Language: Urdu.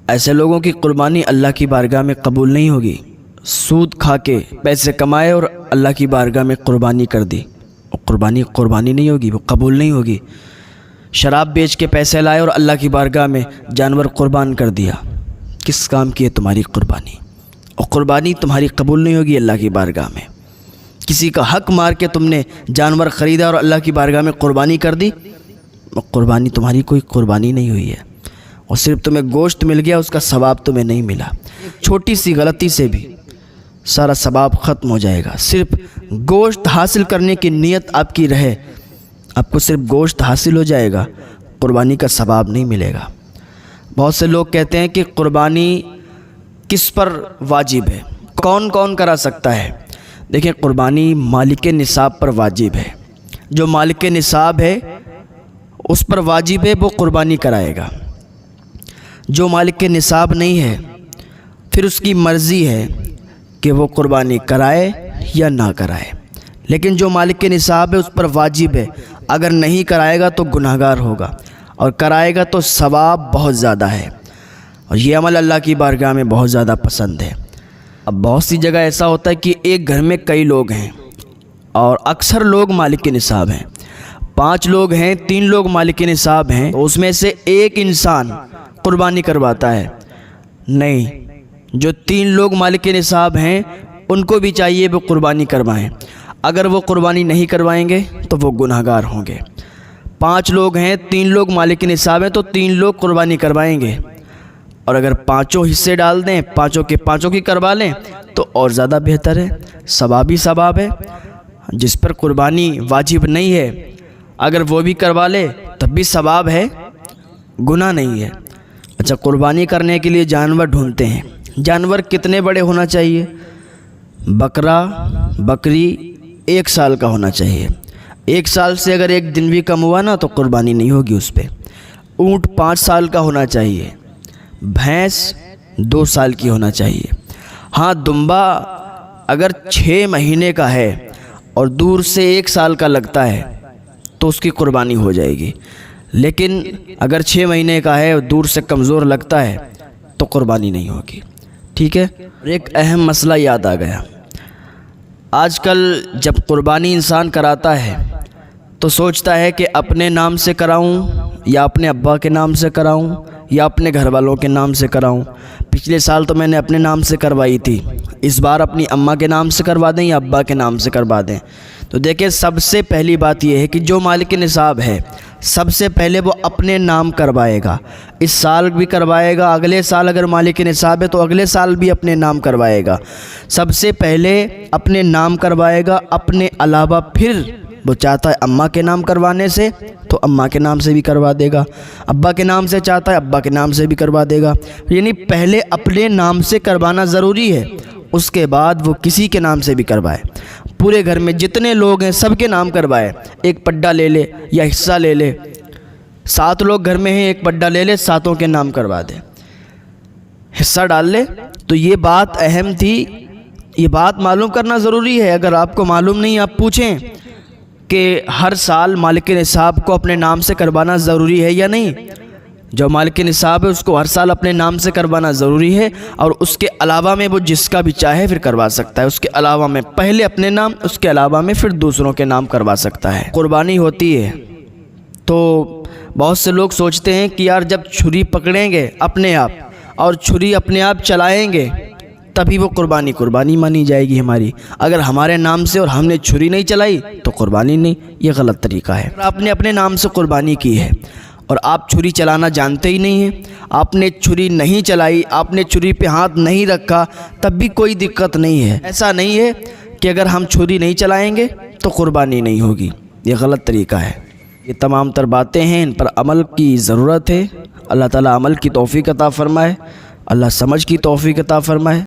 ایسے لوگوں کی قربانی اللہ کی بارگاہ میں قبول نہیں ہوگی۔ سود کھا کے پیسے کمائے اور اللہ کی بارگاہ میں قربانی کر دی، قربانی نہیں ہوگی، وہ قبول نہیں ہوگی۔ شراب بیچ کے پیسے لائے اور اللہ کی بارگاہ میں جانور قربان کر دیا، کس کام کی ہے تمہاری قربانی؟ اور قربانی تمہاری قبول نہیں ہوگی اللہ کی بارگاہ میں۔ کسی کا حق مار کے تم نے جانور خریدا اور اللہ کی بارگاہ میں قربانی کر دی، قربانی تمہاری کوئی قربانی نہیں ہوئی ہے، اور صرف تمہیں گوشت مل گیا، اس کا ثواب تمہیں نہیں ملا۔ چھوٹی سی غلطی سے بھی سارا ثواب ختم ہو جائے گا۔ صرف گوشت حاصل کرنے کی نیت آپ کی رہے، آپ کو صرف گوشت حاصل ہو جائے گا، قربانی کا ثواب نہیں ملے گا۔ بہت سے لوگ کہتے ہیں کہ قربانی کس پر واجب ہے، کون کون کرا سکتا ہے؟ دیکھیں، قربانی مالک نصاب پر واجب ہے۔ جو مالک نصاب ہے اس پر واجب ہے، وہ قربانی کرائے گا۔ جو مالک نصاب نہیں ہے پھر اس کی مرضی ہے کہ وہ قربانی کرائے یا نہ کرائے، لیکن جو مالک نصاب ہے اس پر واجب ہے۔ اگر نہیں کرائے گا تو گناہگار ہوگا، اور کرائے گا تو ثواب بہت زیادہ ہے، اور یہ عمل اللہ کی بارگاہ میں بہت زیادہ پسند ہے۔ اب بہت سی جگہ ایسا ہوتا ہے کہ ایک گھر میں کئی لوگ ہیں اور اکثر لوگ مالک نصاب ہیں، 5 لوگ ہیں، 3 لوگ مالک نصاب ہیں، تو اس میں سے ایک انسان قربانی کرواتا ہے۔ نہیں، جو 3 لوگ مالک نصاب ہیں ان کو بھی چاہیے وہ قربانی کروائیں۔ اگر وہ قربانی نہیں کروائیں گے تو وہ گناہگار ہوں گے۔ 5 لوگ ہیں، 3 لوگ مالک نصاب ہیں، تو 3 لوگ قربانی کروائیں گے، اور اگر 5 حصے ڈال دیں، 5 کی کروا لیں تو اور زیادہ بہتر ہے، ثواب ہی ثواب ہے۔ جس پر قربانی واجب نہیں ہے اگر وہ بھی کروا لے تب بھی ثواب ہے، گناہ نہیں ہے۔ اچھا، قربانی کرنے کے لیے جانور ڈھونڈتے ہیں، جانور کتنے بڑے ہونا چاہیے؟ بکرا بکری 1 سال کا ہونا چاہیے۔ 1 سال سے اگر 1 دن بھی کم ہوا نا تو قربانی نہیں ہوگی اس پہ۔ اونٹ 5 سال کا ہونا چاہیے، بھینس 2 سال کی ہونا چاہیے۔ ہاں، دمبا اگر 6 مہینے کا ہے اور دور سے 1 سال کا لگتا ہے تو اس کی قربانی ہو جائے گی، لیکن اگر 6 مہینے کا ہے اور دور سے کمزور لگتا ہے تو قربانی نہیں ہوگی۔ ٹھیک ہے، ایک اہم مسئلہ یاد آ گیا۔ آج کل جب قربانی انسان کراتا ہے تو سوچتا ہے کہ اپنے نام سے کراؤں یا اپنے ابا کے نام سے کراؤں یا اپنے گھر والوں کے نام سے کراؤں۔ پچھلے سال تو میں نے اپنے نام سے کروائی تھی، اس بار اپنی اماں کے نام سے کروا دیں یا ابا کے نام سے کروا دیں۔ تو دیکھیں، سب سے پہلی بات یہ ہے کہ جو مالک نصاب ہے سب سے پہلے وہ اپنے نام کروائے گا۔ اس سال بھی کروائے گا، اگلے سال اگر مالک نصاب ہے تو اگلے سال بھی اپنے نام کروائے گا۔ سب سے پہلے اپنے نام کروائے گا، اپنے علاوہ پھر وہ چاہتا ہے اماں کے نام کروانے سے تو اماں کے نام سے بھی کروا دے گا، ابا کے نام سے چاہتا ہے ابا کے نام سے بھی کروا دے گا۔ یعنی پہلے اپنے نام سے کروانا ضروری ہے، اس کے بعد وہ کسی کے نام سے بھی کروائے۔ پورے گھر میں جتنے لوگ ہیں سب کے نام کروائے، ایک پڈا لے لے یا حصہ لے لے۔ 7 لوگ گھر میں ہیں، ایک پڈا لے لے، 7 کے نام کروا دے، حصہ ڈال لے۔ تو یہ بات اہم تھی، یہ بات معلوم کرنا ضروری ہے۔ اگر آپ کو معلوم نہیں، آپ پوچھیں کہ ہر سال مالک نصاب کو اپنے نام سے کروانا ضروری ہے یا نہیں۔ جو مالک نصاب ہے اس کو ہر سال اپنے نام سے کروانا ضروری ہے، اور اس کے علاوہ میں وہ جس کا بھی چاہے پھر کروا سکتا ہے۔ اس کے علاوہ میں پہلے اپنے نام، اس کے علاوہ میں پھر دوسروں کے نام کروا سکتا ہے۔ قربانی ہوتی ہے تو بہت سے لوگ سوچتے ہیں کہ یار جب چھری پکڑیں گے اپنے آپ اور چھری اپنے آپ چلائیں گے تبھی وہ قربانی مانی جائے گی ہماری۔ اگر ہمارے نام سے اور ہم نے چھری نہیں چلائی تو قربانی نہیں، یہ غلط طریقہ ہے۔ آپ نے اپنے نام سے قربانی کی ہے اور آپ چھری چلانا جانتے ہی نہیں ہیں، آپ نے چھری نہیں چلائی، آپ نے چھری پہ ہاتھ نہیں رکھا، تب بھی کوئی دقت نہیں ہے۔ ایسا نہیں ہے کہ اگر ہم چھری نہیں چلائیں گے تو قربانی نہیں ہوگی، یہ غلط طریقہ ہے۔ یہ تمام تر باتیں ہیں، ان پر عمل کی ضرورت ہے۔ اللہ تعالیٰ عمل کی توفیق عطا فرمائے، اللہ سمجھ کی توفیق عطا فرمائے۔